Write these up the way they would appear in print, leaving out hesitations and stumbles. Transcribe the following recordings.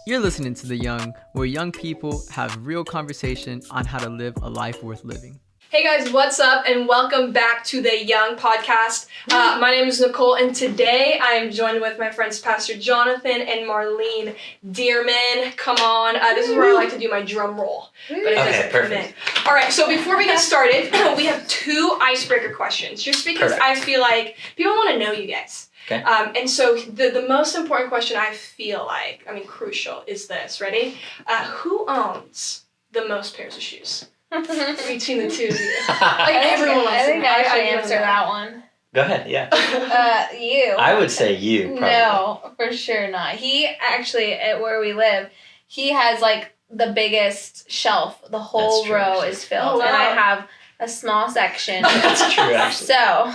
You're listening to The Young, where young people have real conversation on how to live a life worth living. Hey guys, what's up? And welcome back to the Young Podcast. My name is Nicole, and today I am joined with my friends Pastor Jonathan and Marlene Dirmann. Come on, this is where I like to do my drum roll, but it doesn't come in. All right, so before we get started, we have 2 icebreaker questions, just because I feel like people want to know you guys. Okay. And so the most important question I feel like, crucial, is this. Ready? Who owns the most pairs of shoes? Between the two of you. Like everyone wants to know. I think I should answer that one. Go ahead, yeah. You. I would say you, probably. No, for sure not. He actually, at where we live, he has like the biggest shelf. The whole row is filled. Oh, wow. And I have a small section. That's true, actually. So.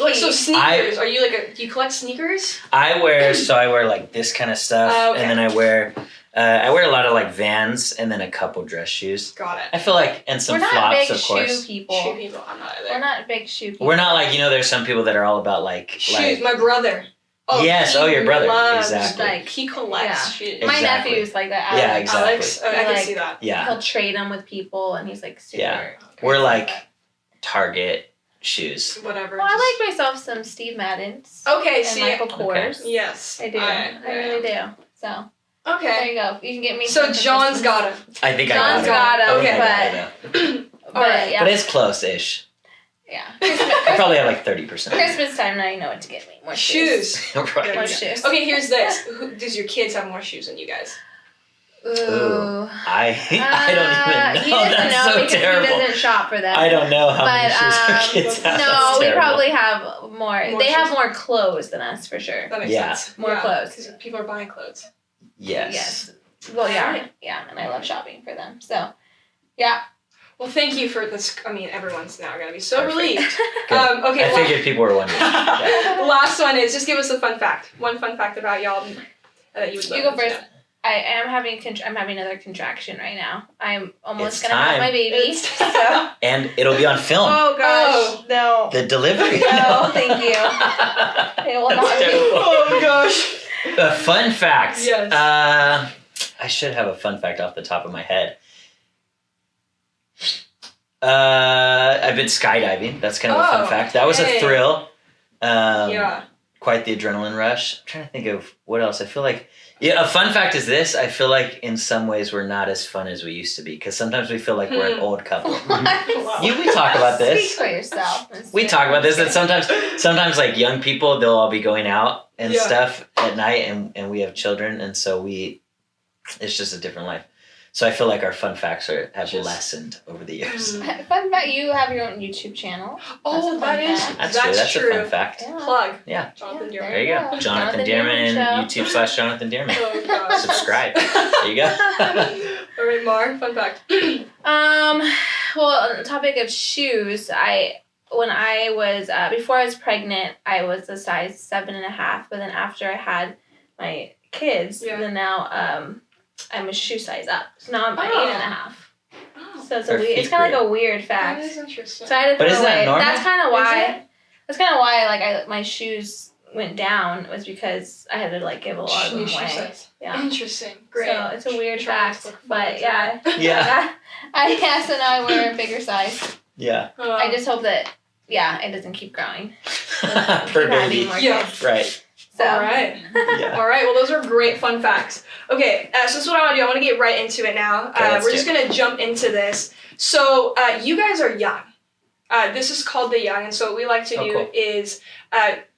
So sneakers. Are you do you collect sneakers? I wear like this kind of stuff, okay. and then I wear a lot of like Vans, and then a couple dress shoes. Got it. I feel like, and some We're not flops, big of course. shoe people. Shoe people, I'm not either. We're not big shoe people. We're not like, there's some people that are all about like shoes. My brother. Yes, your brother. Loves, Exactly. he collects shoes. My Exactly. nephew's like that. Yeah, Alex. exactly. Alex? I can see that. Yeah. He'll trade them with people, and he's like super. Yeah. We're like Target shoes. Whatever. Well, I like myself some Steve Maddens. Okay, And see. Michael Kors. Yes. I do. I really do. So. There Okay. you go. You can get me. So John's got him. I think John's I got got it. them, Okay. but yeah. But it's close-ish. Yeah. I probably have like 30%. Christmas time now, you know what to get me. More shoes. Right. More shoes. Okay, here's this. Does your kids have more shoes than you guys? Ooh. I don't even know. He doesn't That's know so because terrible. he doesn't shop for them. I don't know how many shoes our But, kids have. no, That's we terrible. probably have more. More They have shoes. more clothes than us for sure. That makes Yeah. sense. More clothes. Because people are buying clothes. Yes. Well, yeah, and I love shopping for them. So, yeah. Well, thank you for this. Everyone's now going to be so Perfect. relieved. Good. Okay. I figured people were wondering. Yeah. Last one is just give us a fun fact. One fun fact about y'all that you would love You go to first. know. I am having I'm having another contraction right now. I'm almost It's gonna have time. my baby. It's So. And it'll be on film. Oh gosh, no. The delivery. No, thank you. It will Oh not be. gosh. A fun fact. Yes. I should have a fun fact off the top of my head. I've been skydiving. That's kind of a fun fact. That was a thrill. Yeah. Quite the adrenaline rush. I'm trying to think of what else. I feel like, a fun fact is this. I feel like in some ways we're not as fun as we used to be because sometimes we feel like we're an old couple. We talk about this. Speak for yourself. We talk about this, and sometimes like young people, they'll all be going out and stuff at night, and we have children, and so it's just a different life. So I feel like our fun facts have lessened over the years. Fun fact, you have your own YouTube channel. Oh, That's That's true. a fun fact. Yeah. Plug. Yeah. Jonathan Yeah, Dirmann. There you go. Jonathan Dirmann, Show. YouTube/Jonathan Dirmann. Oh gosh. Subscribe. There you go. All right, Mar. Fun fact. Well, on the topic of shoes, when I was before I was pregnant, I was a size 7.5. But then after I had my kids, then now I'm a shoe size up. So now I'm at 8.5. Oh. So Her it's kind of like feet a weird That fact. is interesting. So I had to But throw isn't that away. normal? That's kind of Is why. it? That's kind of why my shoes went down was because I had to give a lot of them Shoe away. size. Yeah. Interesting. Great. So it's a weird Trying to fact, look fun but as yeah. Yeah. So now I wear a bigger size. Yeah. I just hope that it doesn't keep growing. Per Keep having baby. more Yeah. kids. Right. So. All right. Yeah. All right. Well, those are great fun facts. Okay. So this is what I want to do. I want to get right into it now. Okay, let's we're do just it. going to jump into this. So you guys are young. This is called The Young. And so what we like to do cool. is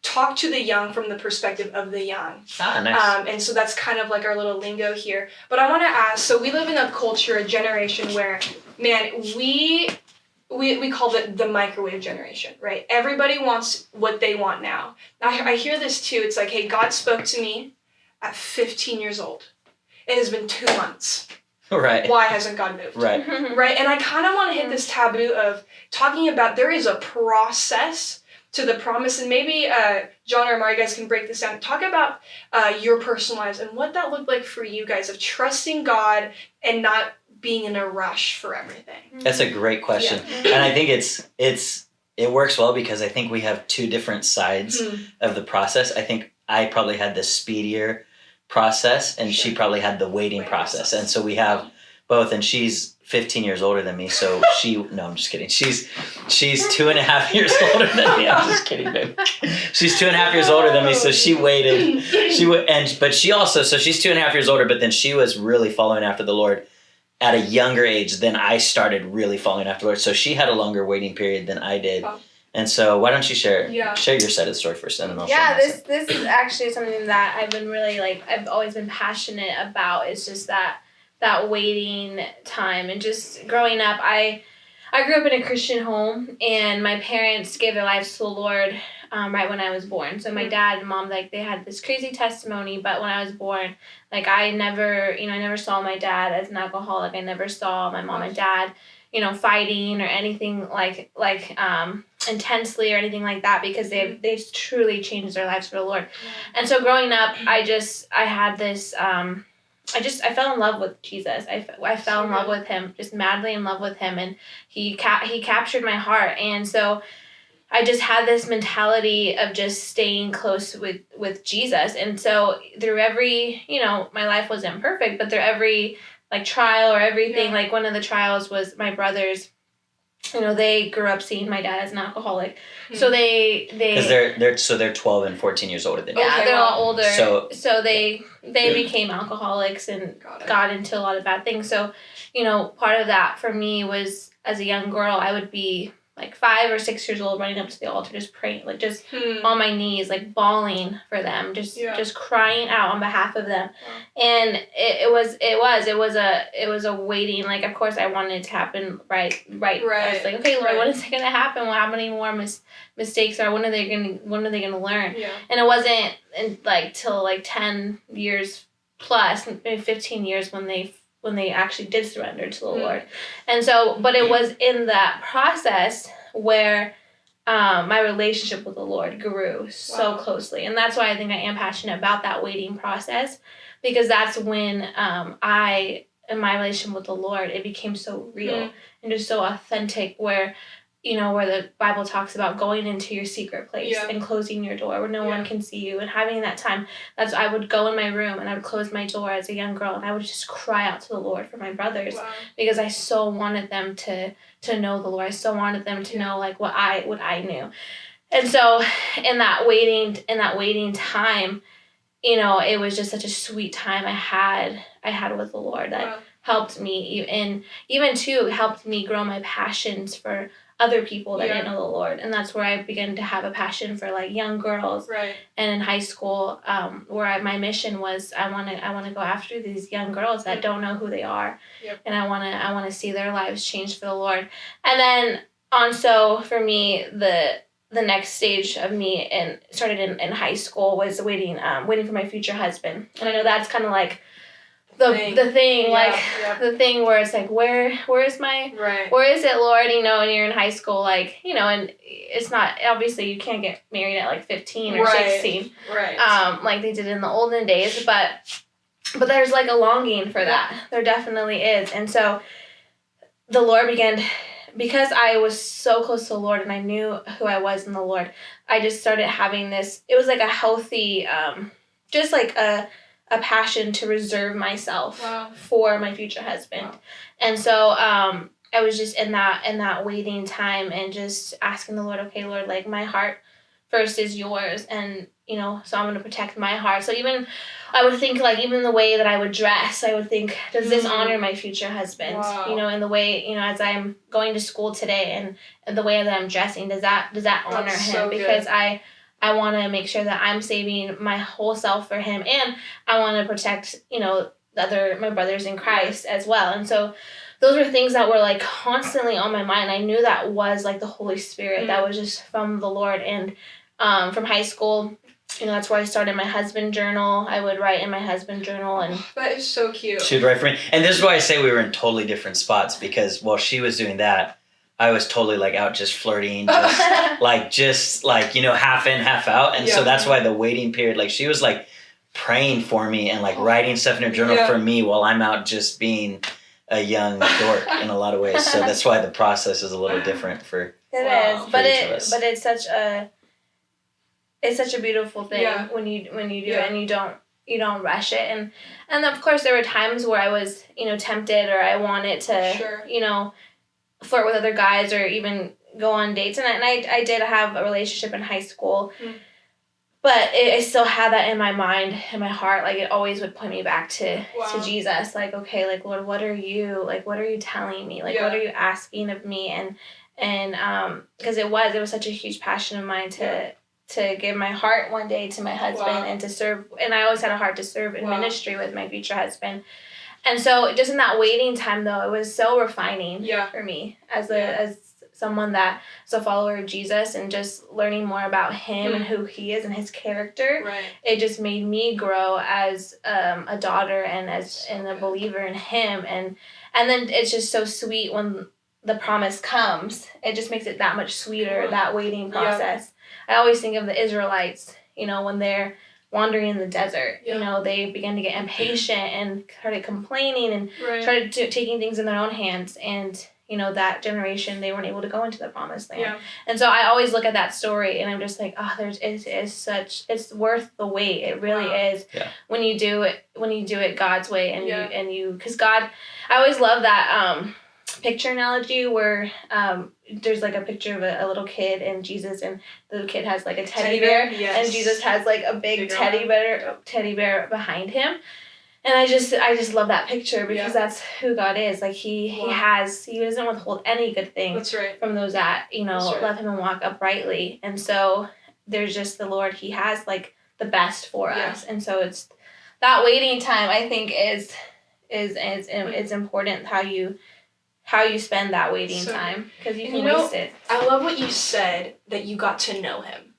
talk to the young from the perspective of the young. Nice. And so that's kind of like our little lingo here. But I want to ask, so we live in a culture, a generation where, man, we call it the microwave generation, right? Everybody wants what they want now. I hear this too. It's like, hey, God spoke to me at 15 years old. It has been 2 months. Right. Why hasn't God moved? Right. Right? And I kind of want to hit this taboo of talking about there is a process to the promise. And maybe John or Amar, you guys can break this down. Talk about your personal lives and what that looked like for you guys of trusting God and not being in a rush for everything. That's a great question. And I think it works well because I think we have two different sides of the process. I think I probably had the speedier process, and she probably had the waiting process. And so we have both, and she's 15 years older than me, so no, I'm just kidding. She's 2.5 years older than me. I'm just kidding, babe. She's 2.5 years older than me, so she waited. But she also, so she's 2.5 years older, but then she was really following after the Lord at a younger age than I started really following after the Lord. So she had a longer waiting period than I did. Wow. And so why don't you share your side of the story first, and then I'll share this is actually something that I've been really I've always been passionate about. It's just that waiting time, and just growing up, I grew up in a Christian home, and my parents gave their lives to the Lord right when I was born. So my dad and mom, they had this crazy testimony, but when I was born, I never saw my dad as an alcoholic. I never saw my mom and dad, fighting or anything intensely or anything like that, because they truly changed their lives for the Lord. And so growing up, I had this, I fell in love with Jesus. I fell in love with him, just madly in love with him, and he captured my heart. And so I just had this mentality of just staying close with Jesus. And so through every, my life wasn't perfect, but through every trial or everything, one of the trials was my brothers. They grew up seeing my dad as an alcoholic. So because they're 12 and 14 years older than you. Yeah, they're all older. So they became alcoholics and got into a lot of bad things. So, part of that for me was, as a young girl, I would be 5 or 6 years old, running up to the altar, just praying, just on my knees, bawling for them, just crying out on behalf of them. Wow. And it was a waiting, of course I wanted it to happen right. I was okay, Lord, when is it gonna happen? Well, how many more mistakes when are they gonna learn? Yeah. And it wasn't till 10 years plus, maybe 15 years when they actually did surrender to the Lord. And so, but it was in that process where my relationship with the Lord grew so closely. And that's why I think I am passionate about that waiting process, because that's when in my relationship with the Lord, it became so real and just so authentic, where where the Bible talks about going into your secret place and closing your door where no one can see you, and having that time. I would go in my room and I would close my door as a young girl, and I would just cry out to the Lord for my brothers, because I so wanted them to know the Lord. I so wanted them to know what I knew. And so in that waiting time, it was just such a sweet time I had with the Lord that helped me, and even too helped me grow my passions for other people that didn't know the Lord. And that's where I began to have a passion for young girls. Right. And in high school, where my mission was, I want to go after these young girls that don't know who they are. Yep. And I want to see their lives change for the Lord. And then also for me, the next stage of me started in high school was waiting for my future husband. And I know that's kind of the thing, the thing where it's where is it, Lord, and you're in high school, and it's not, obviously you can't get married at 15 or 16, like they did in the olden days, but there's a longing for that. There definitely is. And so the Lord began, because I was so close to the Lord and I knew who I was in the Lord, I just started having this, it was a healthy, just a passion to reserve myself for my future husband. Wow. And so I was just in that waiting time and just asking the Lord, okay, Lord, my heart first is yours, and so I'm going to protect my heart. So even I would think even the way that I would dress, I would think, does this honor my future husband? Wow. In the way, as I'm going to school today, and the way that I'm dressing, does that honor him? So because I want to make sure that I'm saving my whole self for him, and I want to protect, my brothers in Christ as well. And so those were things that were constantly on my mind. I knew that was the Holy Spirit that was just from the Lord. And from high school, that's where I started my husband journal. I would write in my husband journal. And that is so cute. She would write for me. And this is why I say we were in totally different spots, because while she was doing that, I was totally out just flirting, just half in, half out. And so that's why the waiting period, she was praying for me and writing stuff in her journal for me while I'm out just being a young dork in a lot of ways. So that's why the process is a little different for but it's such a beautiful thing when you do it, and you don't you don't rush it. And of course there were times where I was, tempted, or I wanted to, Sure. Flirt with other guys or even go on dates. And I did have a relationship in high school. But I still had that in my mind, in my heart. Like, it always would point me back to Jesus. Like, okay, like, Lord, what are you telling me? Like, what are you asking of me? And because it was such a huge passion of mine to give my heart one day to my husband and to serve. And I always had a heart to serve in ministry with my future husband. And so just in that waiting time, though, it was so refining for me as someone that is a follower of Jesus, and just learning more about him and who he is and his character. Right. It just made me grow as a daughter and a believer in him. And then it's just so sweet when the promise comes. It just makes it that much sweeter, that waiting process. I always think of the Israelites, when they're wandering in the desert, they began to get impatient and started complaining and started taking things in their own hands. And that generation, they weren't able to go into the promised land. Yeah. And so I always look at that story and I'm just like, it's worth the wait. It really is. Yeah. When you do it God's way and because God, I always love that picture analogy where there's like a picture of a little kid and Jesus, and the kid has like a teddy bear. Yes. And Jesus has like a big teddy bear behind him. And I just love that picture because that's who God is. Like he doesn't withhold any good thing from those that, love him and walk uprightly. And so there's just the Lord, he has like the best for us. And so it's that waiting time, I think is important, how you spend that waiting time, because you can waste it. I love what you said, that you got to know him.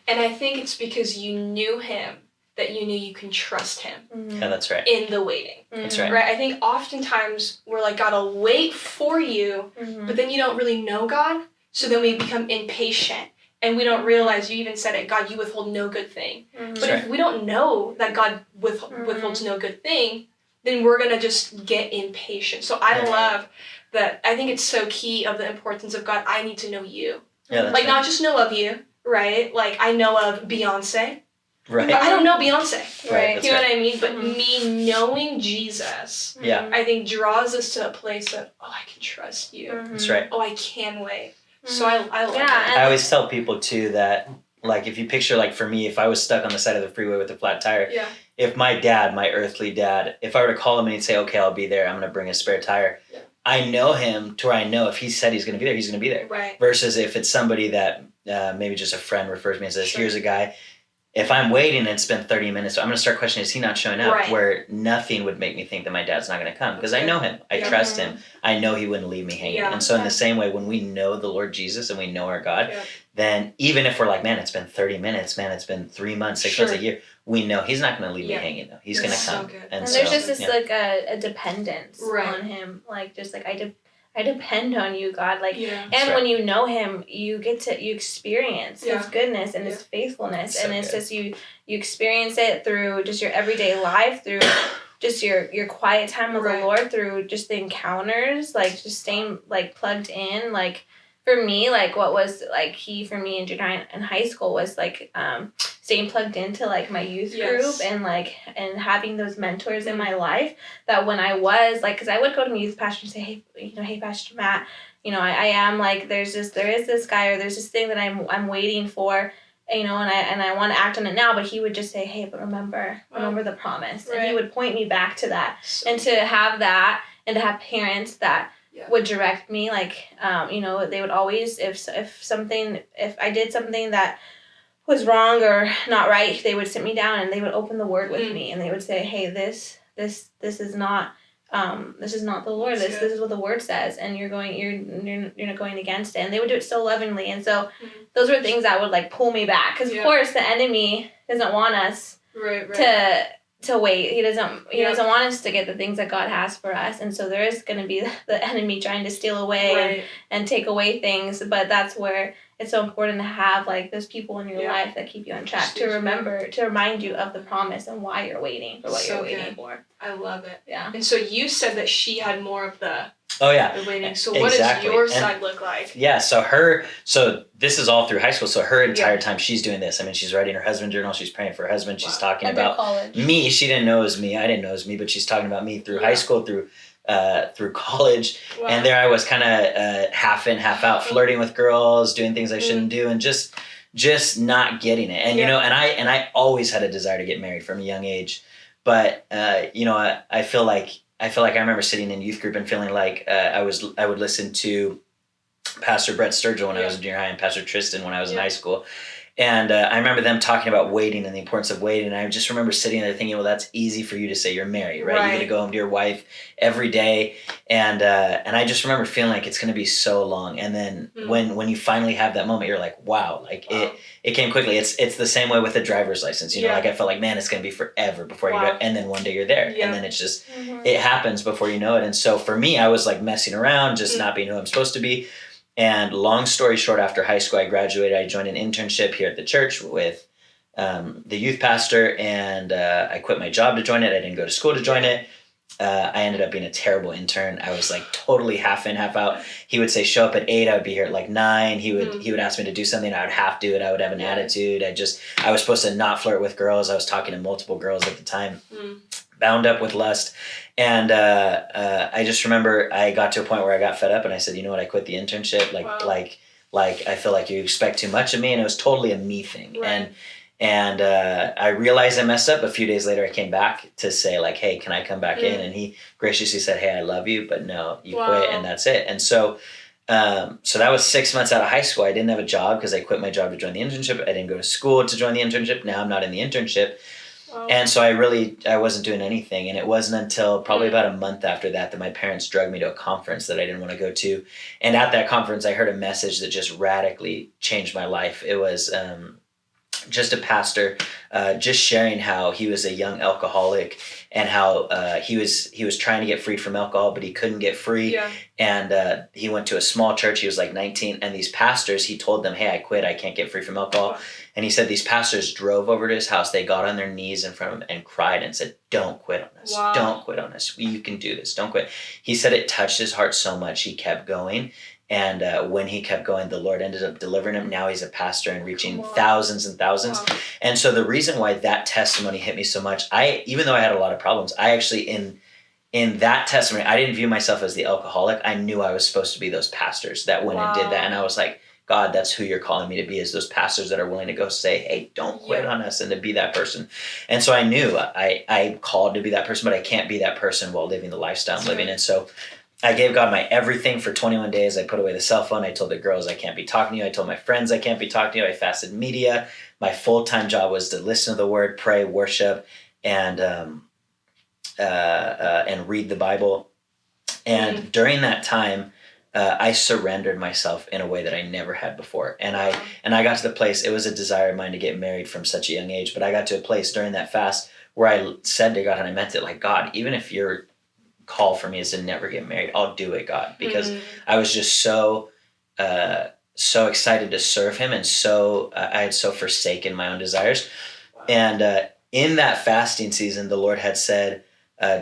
And I think it's because you knew him that you knew you can trust him. Yeah, that's right. In the waiting. That's right. Right? I think oftentimes we're like, God, I'll wait for you, but then you don't really know God, so then we become impatient. And we don't realize, you even said it, God, you withhold no good thing. But if we don't know that God withholds no good thing, then we're going to just get impatient. So I love that. I think it's so key of the importance of God. I need to know you. Yeah, that's like, not just know of you, right? Like, I know of Beyonce. Right. But I don't know Beyonce. Right. You know what I mean? But me knowing Jesus, I think draws us to a place of, I can trust you. That's right. I can wait. So I love it. I always tell people too that, like, if you picture, like, for me, if I was stuck on the side of the freeway with a flat tire, if my dad, my earthly dad, if I were to call him and he'd say, okay, I'll be there, I'm going to bring a spare tire, I know him to where I know if he said he's going to be there, he's going to be there. Right. Versus if it's somebody that maybe just a friend refers me and says, here's a guy. If I'm waiting and it's been 30 minutes, I'm going to start questioning, is he not showing up? Right. Where nothing would make me think that my dad's not going to come. Because I know him. I trust him. I know he wouldn't leave me hanging. And so in the same way, when we know the Lord Jesus and we know our God, then even if we're like, man, it's been 30 minutes, man, it's been 3 months, 6 months, a year, we know he's not going to leave me hanging, though. He's going to come. So and there's just this like a dependence on him. Like, just like, I depend on you, God. Like, and when you know him, you experience his goodness and his faithfulness, and it's just you experience it through just your everyday life, through just your quiet time with the Lord, through just the encounters, like just staying like plugged in. Like, for me, like what was like key for me in junior and high school was like staying plugged into like my youth group and having those mentors in my life, that when I was like, because I would go to my youth pastor and say, hey Pastor Matt, I am like, there is this guy, or there's this thing that I'm waiting for, and I want to act on it now. But he would just say, hey, but remember the promise. And he would point me back to that. And to have that, and to have parents that would direct me, like, they would always, if I did something that was wrong or not right, they would sit me down and they would open the Word with me, and they would say, hey, this is not the Lord. This is what the Word says, and you're not going against it. And they would do it so lovingly. And so those were things that would like pull me back, because of course the enemy doesn't want us to wait. He doesn't want us to get the things that God has for us. And so there is going to be the enemy trying to steal away and take away things. But that's where it's so important to have like those people in your Yeah. life that keep you on track to remind you of the promise and why you're waiting for what So you're waiting good. for. I love it. Yeah. And so you said that she had more of the waiting. So what Exactly. does your And side look like? Yeah, so this is all through high school. So her entire time she's doing this. I mean, she's writing her husband journal. She's praying for her husband. She's talking And through about college. me. She didn't know it was me. I didn't know it was me, but she's talking about me through high school, through college. Wow. And there I was kind of half in, half out, flirting with girls, doing things I shouldn't do, and just not getting it. And you know, and I always had a desire to get married from a young age, but you know, I feel like I remember sitting in youth group and feeling like I would listen to Pastor Brett Sturgill when I was in junior high and Pastor Tristan when I was in high school. And I remember them talking about waiting and the importance of waiting. And I just remember sitting there thinking, well, that's easy for you to say, you're married, right? You're going to go home to your wife every day. And I just remember feeling like it's going to be so long. And then when you finally have that moment, you're like, wow, it came quickly. It's the same way with the driver's license. You know, like I felt like, man, it's going to be forever before you do it. And then one day you're there. And then it's just, it happens before you know it. And so for me, I was like messing around, just not being who I'm supposed to be. And long story short, after high school, I graduated. I joined an internship here at the church with the youth pastor, and I quit my job to join it. I didn't go to school to join it. I ended up being a terrible intern. I was like totally half in, half out. He would say, show up at 8. I would be here at like 9. He would ask me to do something. I would have to do it. I would have an attitude. I was supposed to not flirt with girls. I was talking to multiple girls at the time, bound up with lust. And I just remember I got to a point where I got fed up and I said, you know what, I quit the internship. Like I feel like you expect too much of me. And it was totally a me thing. Right. And I realized I messed up. A few days later, I came back to say like, hey, can I come back in? And he graciously said, hey, I love you, but no, you quit, and that's it. And so that was 6 months out of high school. I didn't have a job because I quit my job to join the internship. I didn't go to school to join the internship. Now I'm not in the internship. And so I wasn't doing anything. And it wasn't until probably about a month after that my parents drugged me to a conference that I didn't want to go to. And at that conference, I heard a message that just radically changed my life. It was just a pastor just sharing how he was a young alcoholic and how he was trying to get freed from alcohol, but he couldn't get free. And he went to a small church. He was like 19. And these pastors, he told them, hey, I quit. I can't get free from alcohol. And he said these pastors drove over to his house. They got on their knees in front of him and cried and said, don't quit on us. Don't quit on us. You can do this. Don't quit. He said it touched his heart so much he kept going. And when he kept going, the Lord ended up delivering him. Now he's a pastor and reaching thousands and thousands. And so the reason why that testimony hit me so much, even though I had a lot of problems, I actually, in that testimony, I didn't view myself as the alcoholic. I knew I was supposed to be those pastors that went and did that. And I was like, God, that's who you're calling me to be, is those pastors that are willing to go say, hey, don't quit on us, and to be that person. And so I knew I called to be that person, but I can't be that person while living the lifestyle I'm living. And so I gave God my everything for 21 days. I put away the cell phone. I told the girls I can't be talking to you. I told my friends I can't be talking to you. I fasted media. My full-time job was to listen to the word, pray, worship, and read the Bible. And during that time, I surrendered myself in a way that I never had before. And I got to the place, it was a desire of mine to get married from such a young age, but I got to a place during that fast where I said to God, and I meant it, like, God, even if your call for me is to never get married, I'll do it, God, because I was just so excited to serve him, and I had so forsaken my own desires. And in that fasting season, the Lord had said,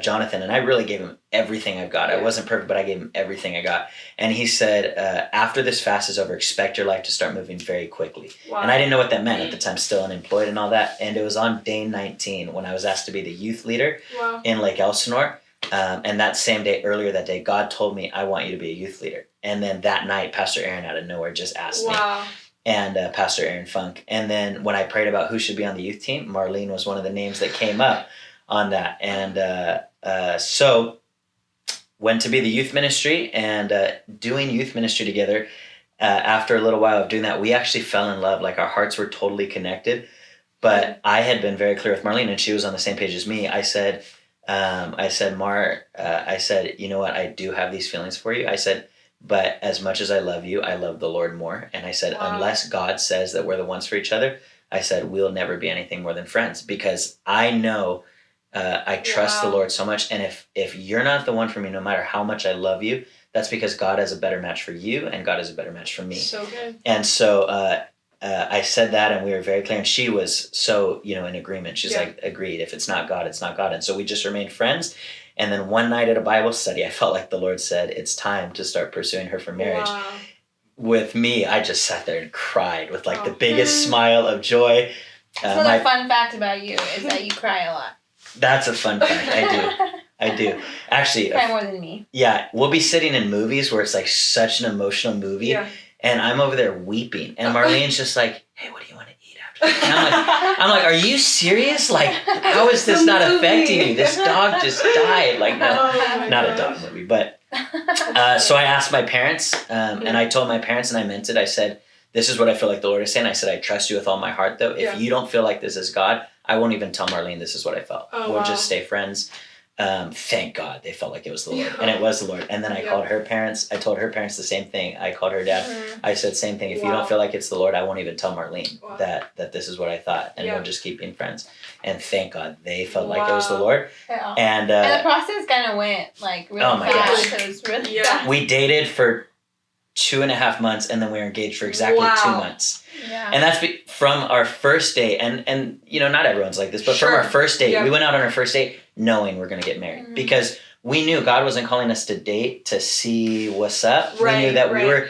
Jonathan, and I really gave him everything I've got. I wasn't perfect, but I gave him everything I got. And he said, after this fast is over, expect your life to start moving very quickly. And I didn't know what that meant at the time, still unemployed and all that. And it was on day 19 when I was asked to be the youth leader in Lake Elsinore. And that same day, earlier that day, God told me, I want you to be a youth leader. And then that night, Pastor Aaron out of nowhere just asked me. And Pastor Aaron Funk. And then when I prayed about who should be on the youth team, Marlene was one of the names that came up on that. And so went to be the youth ministry, and doing youth ministry together. After a little while of doing that, we actually fell in love. Like, our hearts were totally connected. But I had been very clear with Marlene, and she was on the same page as me. I said, Mar, you know what? I do have these feelings for you. I said, but as much as I love you, I love the Lord more. And I said, unless God says that we're the ones for each other, I said, we'll never be anything more than friends, because I know I trust the Wow. Lord so much. And if you're not the one for me, no matter how much I love you, that's because God has a better match for you and God has a better match for me. So good. And so I said that and we were very clear. And she was so, in agreement. She's like, agreed. If it's not God, it's not God. And so we just remained friends. And then one night at a Bible study, I felt like the Lord said, it's time to start pursuing her for marriage. Wow. With me, I just sat there and cried with like the biggest smile of joy. Another fun fact about you is that you cry a lot. That's a fun fact. I do. Actually, cry more than me. Yeah, we'll be sitting in movies where it's like such an emotional movie, and I'm over there weeping, and Marlene's just like, "Hey, what do you want to eat after?" And I'm like, "Are you serious? Like, how is this not affecting you? This dog just died. Like, no, not a dog movie, but." So I asked my parents, and I told my parents, and I meant it. I said, "This is what I feel like the Lord is saying." I said, "I trust you with all my heart, though. If you don't feel like this is God, I won't even tell Marlene this is what I felt. We'll just stay friends." Thank God they felt like it was the Lord, and it was the Lord. And then I called her parents. I told her parents the same thing. I called her dad. I said same thing. If you don't feel like it's the Lord, I won't even tell Marlene that this is what I thought, and we'll just keep being friends. And thank God they felt like it was the Lord. Yeah. And the process kind of went like really fast. It was really fast. We dated for 2.5 months, and then we were engaged for exactly 2 months. Yeah. And that's from our first date, and not everyone's like this, but from our first date, we went out on our first date knowing we're going to get married because we knew God wasn't calling us to date to see what's up. We knew that we were,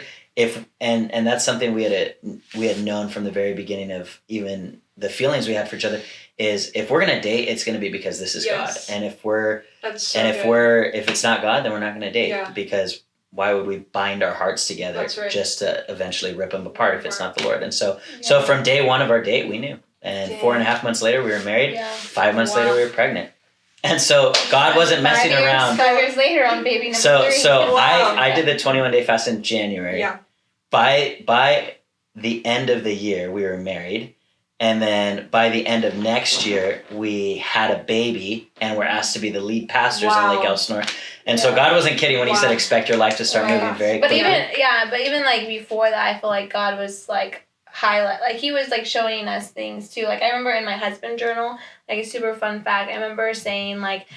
and that's something we had known from the very beginning of even the feelings we had for each other is if we're going to date, it's going to be because this is God. And if if it's not God, then we're not going to date because why would we bind our hearts together just to eventually rip them apart if it's not the Lord? And so from day one of our date, we knew. And 4.5 months later, we were married. 5 months later, we were pregnant. And so God wasn't messing around. 5 years later, on baby number 3. So I did the 21-day fast in January. Yeah. By the end of the year, we were married. And then by the end of next year, we had a baby and were asked to be the lead pastors in Lake Elsinore. And so God wasn't kidding when he said, expect your life to start moving very quickly. But even like before that, I feel like God was like he was like showing us things too. Like I remember in my husband journal, like a super fun fact, I remember saying like,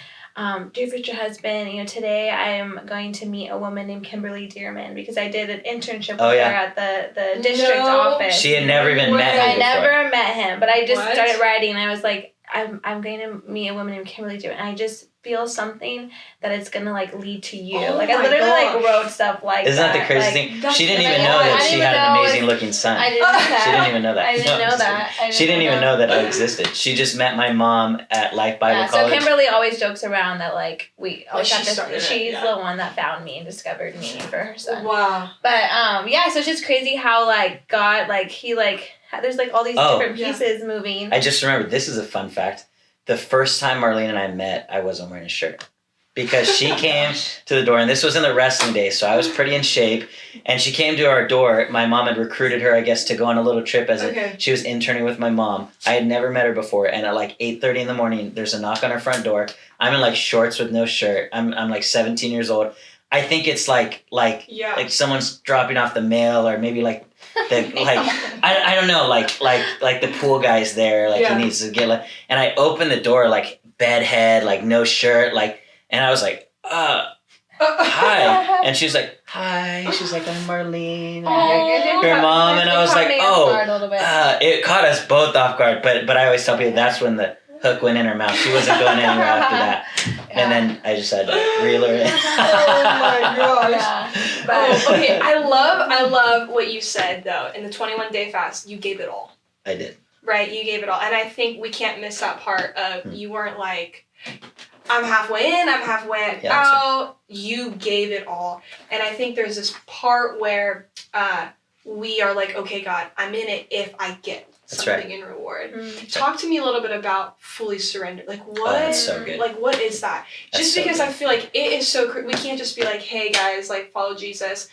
dear future husband, today I am going to meet a woman named Kimberly Dirmann because I did an internship with her at the district office. She had never even met him before. I never met him, but I just started writing and I was like, I'm going to meet a woman named Kimberly Dirmann, and I just feel something that it's going to like lead to you. I literally like wrote stuff like Isn't that the crazy thing? She didn't even know that she had an amazing looking son. I didn't know that. She didn't even know that. I didn't know that. She didn't even know that I existed. She just met my mom at Life Bible College. So Kimberly always jokes around that like we always have to. She's the one that found me and discovered me for her son. Wow. But so it's just crazy how like God he there's like all these different pieces moving. I just remembered, this is a fun fact. The first time Marlene and I met, I wasn't wearing a shirt. Because she came to the door, and this was in the wrestling days, so I was pretty in shape. And she came to our door. My mom had recruited her, I guess, to go on a little trip she was interning with my mom. I had never met her before, and at like 8:30 in the morning, there's a knock on our front door. I'm in like shorts with no shirt. I'm like 17 years old. I think it's like someone's dropping off the mail, or maybe like I don't know, like the pool guy's there, he needs to get and I open the door like bedhead, like no shirt, and I was like, hi. And she's like, hi. She's like, I'm Marlene. Your mom. And I was like, it caught us both off guard. But I always tell people that's when the hook went in her mouth. She wasn't going anywhere after that. And then I just had to reel her in. Oh my gosh. But okay, I love what you said though. In the 21-day fast, you gave it all. I did. Right, you gave it all. And I think we can't miss that part of you weren't like, I'm halfway in, I'm halfway out. You gave it all. And I think there's this part where we are like, okay, God, I'm in it if I get something in reward. Talk to me a little bit about fully surrendered. Like what? That's so good. Like what is that? Just because I feel like it is so. We can't just be like, hey guys, like follow Jesus,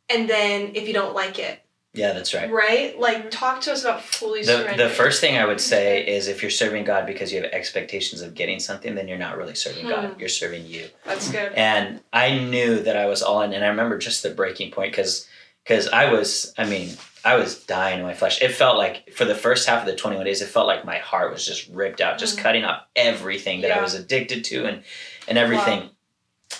and then if you don't like it. Yeah, that's right. Right? Like, talk to us about fully surrendering. The first thing I would say is if you're serving God because you have expectations of getting something, then you're not really serving God. You're serving you. That's good. I knew that I was all in. And I remember just the breaking point because I I was dying in my flesh. It felt like for the first half of the 21 days, it felt like my heart was just ripped out, just cutting off everything that I was addicted to and everything. Wow.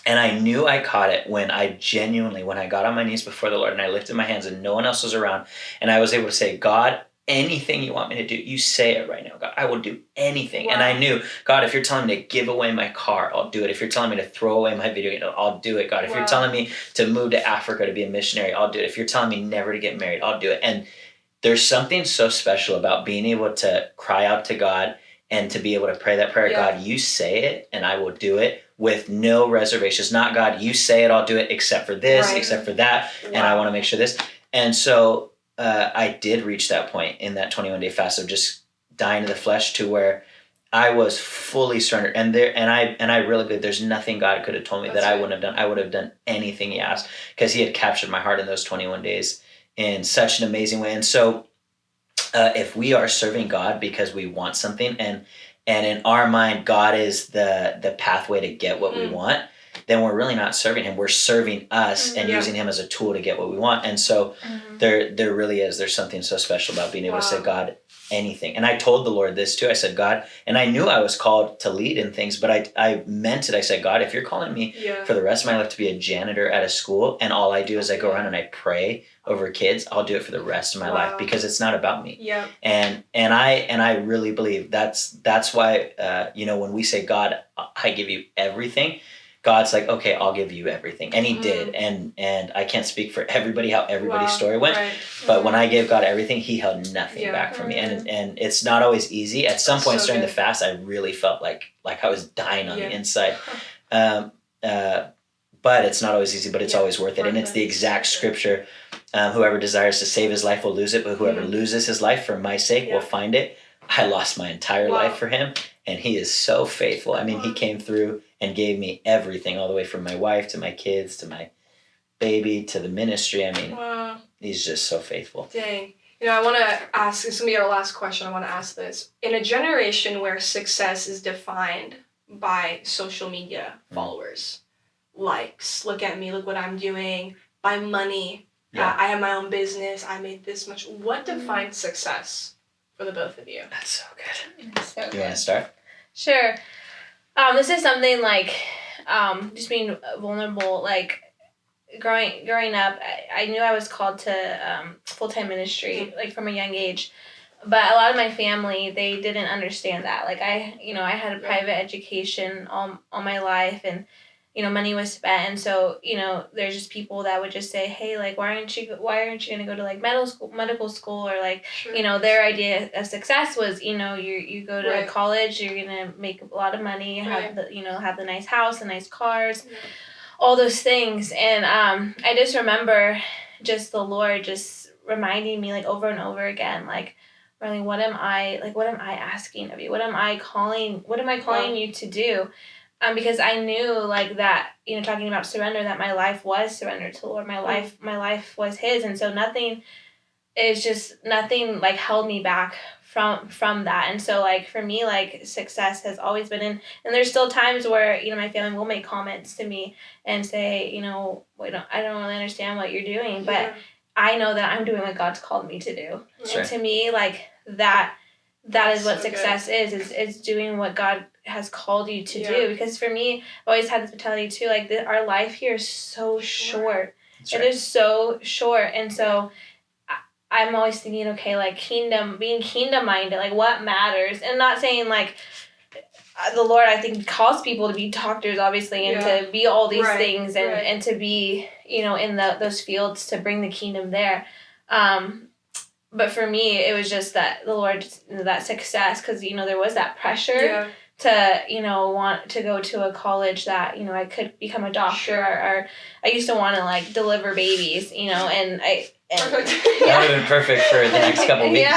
And I knew I caught it when I got on my knees before the Lord and I lifted my hands and no one else was around. And I was able to say, God, anything you want me to do, you say it right now, God. I will do anything. Wow. And I knew, God, if you're telling me to give away my car, I'll do it. If you're telling me to throw away my video game, I'll do it, God. If you're telling me to move to Africa to be a missionary, I'll do it. If you're telling me never to get married, I'll do it. And there's something so special about being able to cry out to God and to be able to pray that prayer. God, you say it and I will do it with no reservations. Not, God, you say it, I'll do it, except for this, except for that. Wow. And I want to make sure this. And so I did reach that point in that 21-day fast of just dying to the flesh to where I was fully surrendered. And I really believe there's nothing God could have told me that I wouldn't have done. I would have done anything he asked because he had captured my heart in those 21 days in such an amazing way. And so if we are serving God because we want something and in our mind, God is the pathway to get what we want, then we're really not serving him. We're serving us and using him as a tool to get what we want. And so there really is. There's something so special about being able to say, God, anything. And I told the Lord this too. I said, God, and I knew I was called to lead in things, but I meant it. I said, God, if you're calling me for the rest of my life to be a janitor at a school and all I do is I go around and I pray over kids, I'll do it for the rest of my life because it's not about me. Yeah. And I really believe that's why when we say, God, I give you everything, God's like, okay, I'll give you everything. And he did. And I can't speak for everybody, how everybody's story went. Right. But when I gave God everything, he held nothing back from me. And it's not always easy. At some points during the fast, I really felt like I was dying on the inside. But it's not always easy, but it's always worth it. And it's the exact scripture. Whoever desires to save his life will lose it, but whoever loses his life for my sake will find it. I lost my entire life for him, and he is so faithful. I mean, he came through and gave me everything, all the way from my wife to my kids to my baby to the ministry. I mean, he's just so faithful. Dang. I want to ask, this is going to be our last question. I want to ask this. In a generation where success is defined by social media followers, likes, look at me, look what I'm doing, by money, I have my own business, I made this much. What defines success for the both of you? That's so good. So you want to start? Sure. This is something like just being vulnerable. Like growing up, I knew I was called to full-time ministry, like from a young age. But a lot of my family, they didn't understand that. Like I had a private education all my life, and money was spent, and so there's just people that would just say, hey, like why aren't you gonna go to like medical school, or like their idea of success was you go to college, you're gonna make a lot of money, have the nice house, the nice cars, all those things. And I just remember just the Lord just reminding me like over and over again, like, Marlene, what am I asking of you? What am I calling you to do? Because I knew like that, talking about surrender, that my life was surrendered to the Lord. My life was his. And so nothing like held me back from that. And so like for me, like success has always been and there's still times where, my family will make comments to me and say, I don't really understand what you're doing, but I know that I'm doing what God's called me to do. Sure. And to me, like that is what success is doing what God has called you to do. Because for me, I've always had this mentality too, like our life here is so short. It is so short. And so I'm always thinking, okay, like being kingdom minded, like what matters. And not saying like the Lord, I think, calls people to be doctors, obviously, and to be all these things and to be, in those fields to bring the kingdom there. But for me, it was just that the Lord, that success, because, there was that pressure to, want to go to a college that, I could become a doctor, or I used to want to, like, deliver babies, and I... Perfect. That would have been perfect for the next couple weeks,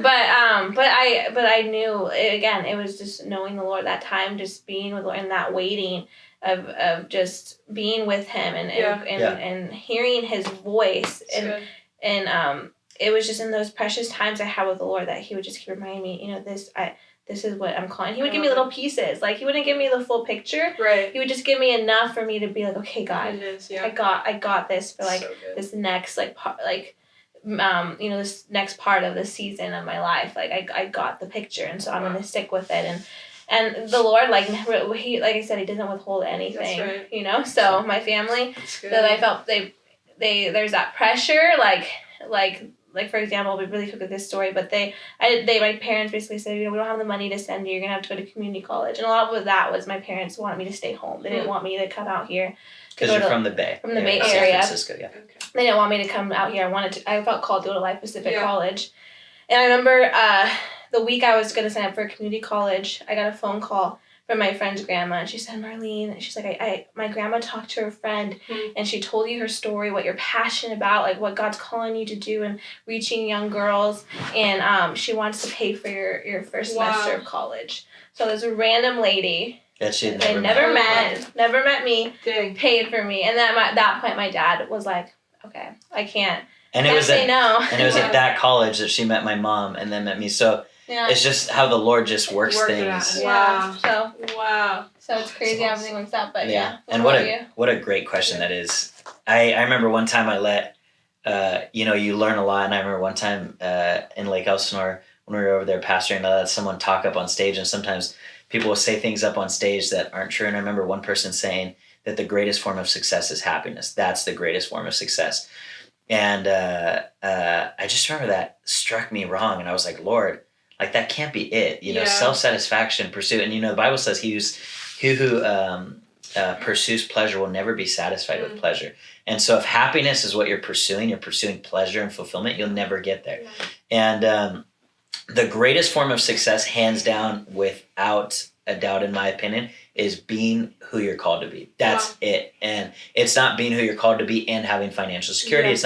But I knew, again, it was just knowing the Lord that time, just being with the Lord, and that waiting of just being with him and hearing his voice. And it was just in those precious times I had with the Lord that he would just keep reminding me, this is what I'm calling. He would give me little pieces. Like, he wouldn't give me the full picture. Right. He would just give me enough for me to be like, okay, God, I got this for, like, this next, like this next part of the season of my life. Like I got the picture, and so I'm gonna stick with it. And the Lord, like he, like I said, he doesn't withhold anything. That's right. So my family, that I felt they there's that pressure, like for example, we really took this story, but my parents basically said, we don't have the money to send you. You're gonna have to go to community college, and a lot of that was my parents wanted me to stay home. They didn't want me to come out here. Because you're from the Bay. From the Bay San Area. Francisco, yeah. Okay. They didn't want me to come out here. I felt called to go to Life Pacific College, and I remember the week I was gonna sign up for a community college, I got a phone call from my friend's grandma, and she said, Marlene, she's like, my grandma talked to her friend, and she told you her story, what you're passionate about, like what God's calling you to do and reaching young girls, and she wants to pay for your first semester of college. So there's a random lady that she never met me, Dang. paid for me, and that point my dad was like, okay, I can't. And it was say no. And it was at that college that she met my mom and then met me. So it's just how the Lord just works things. Wow. Wow. So it's crazy how everything works out. But yeah. And what a great question that is. I remember one time I let you learn a lot, and I remember one time in Lake Elsinore when we were over there pastoring, I let someone talk up on stage, and sometimes people will say things up on stage that aren't true. And I remember one person saying that the greatest form of success is happiness. That's the greatest form of success. And I just remember that struck me wrong, and I was like, Lord, like that can't be it. Self-satisfaction, pursuit, and the Bible says he who pursues pleasure will never be satisfied with pleasure. And so if happiness is what you're pursuing pleasure and fulfillment, you'll never get there. And the greatest form of success, hands down, without a doubt, in my opinion, is being who you're called to be. That's it. And it's not being who you're called to be and having financial security.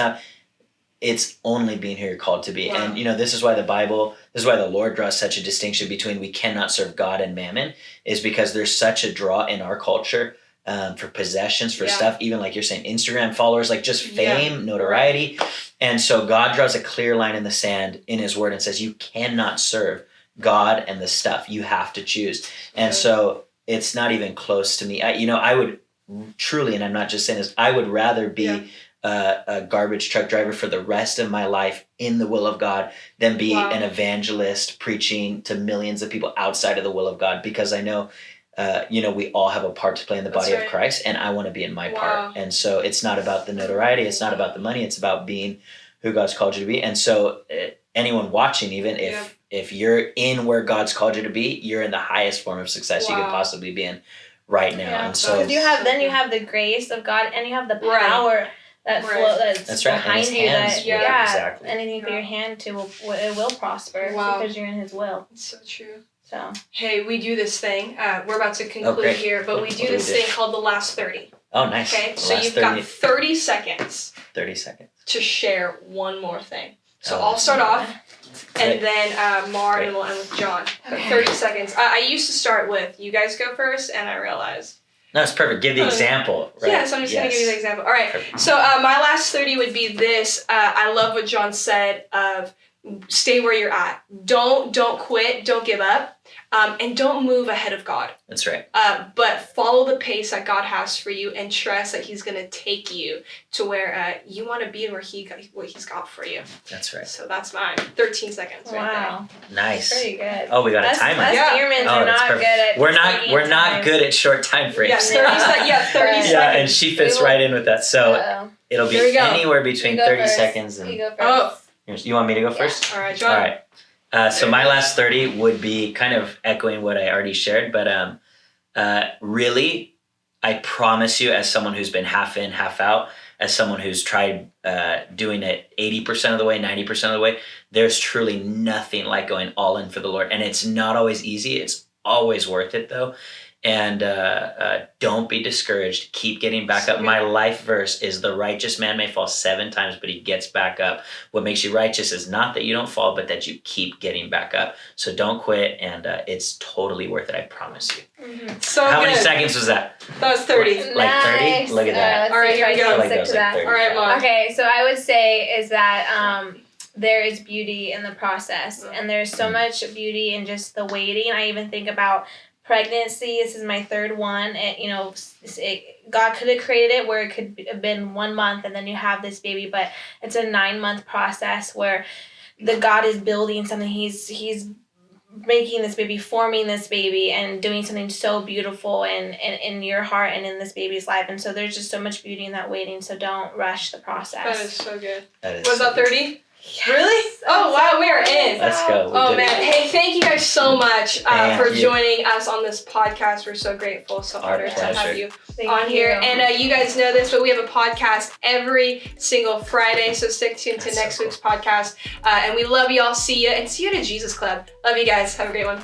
It's only being who you're called to be. And this is why the Lord draws such a distinction between we cannot serve God and mammon, is because there's such a draw in our culture for possessions, for stuff, even like you're saying, Instagram followers, like just fame, notoriety. And so God draws a clear line in the sand in his word and says, you cannot serve God and the stuff. You have to choose. And so it's not even close to me. I would truly, and I'm not just saying this, I would rather be a garbage truck driver for the rest of my life in the will of God than be an evangelist preaching to millions of people outside of the will of God, because I know we all have a part to play in the body of Christ, and I want to be in my part. And so it's not about the notoriety, it's not about the money, it's about being who God's called you to be. And so anyone watching, even if you're in where God's called you to be, you're in the highest form of success you could possibly be in right now. And so you have the grace of God, and you have the power that's behind you. Exactly. Anything you put your hand to it will prosper because you're in his will. It's so true. So hey, we do this thing. We're about to conclude here, but we do this thing called the last 30. Oh, nice. Okay, so you've got 30 seconds. 30 seconds. To share one more thing. So I'll start off, and then Mar, and we'll end with John. Okay. 30 seconds. I used to start with, you guys go first, and I realized. No, it's perfect. Give the example, right? Yeah, so I'm just going to give you the example. All right, perfect. So my last 30 would be this. I love what John said of stay where you're at. Don't quit. Don't give up. And don't move ahead of God. That's right. But follow the pace that God has for you, and trust that he's going to take you to where you want to be and what he's got for you. That's right. So that's mine. 13 seconds. Wow. Right nice. Pretty good. Oh, we got a timer. Dearmans are not good at We're not good at short time frames. Yeah, 30 seconds. Yeah, and she fits right in with that. So it'll be anywhere between 30 seconds and... You go first. You want me to go first? All right, John. All right. So my last 30 would be kind of echoing what I already shared, but really, I promise you, as someone who's been half in, half out, as someone who's tried doing it 80% of the way, 90% of the way, there's truly nothing like going all in for the Lord. And it's not always easy. It's always worth it, though. And don't be discouraged. Keep getting back up. My life verse is the righteous man may fall 7 times, but he gets back up. What makes you righteous is not that you don't fall, but that you keep getting back up. So don't quit, and it's totally worth it. I promise you. Mm-hmm. So how many seconds was that? That was 30. Like 30? Look at that. All right, here we go. Like that was like 30. All right, Mom. Okay, so I would say is that there is beauty in the process, and there's so much beauty in just the waiting. I even think about pregnancy. This is my third one. God could have created it where it could have been 1 month and then you have this baby, but it's a 9-month process where the God is building something. He's making this baby, forming this baby, and doing something so beautiful in your heart and in this baby's life. And so there's just so much beauty in that waiting. So don't rush the process. That is so good. That is Was that 30? Yes. Really? Oh, wow, we are in. Let's go. We Oh, did man. it. Hey, thank you guys so much Thank for you. joining us on this podcast. We're so grateful, so Our honored to have pleasure. you Thank on you. here. And you guys know this, but we have a podcast every single Friday, so stick tuned to That's next so week's podcast. And we love you all. See you, and see you at a Jesus Club. Love you guys. Have a great one.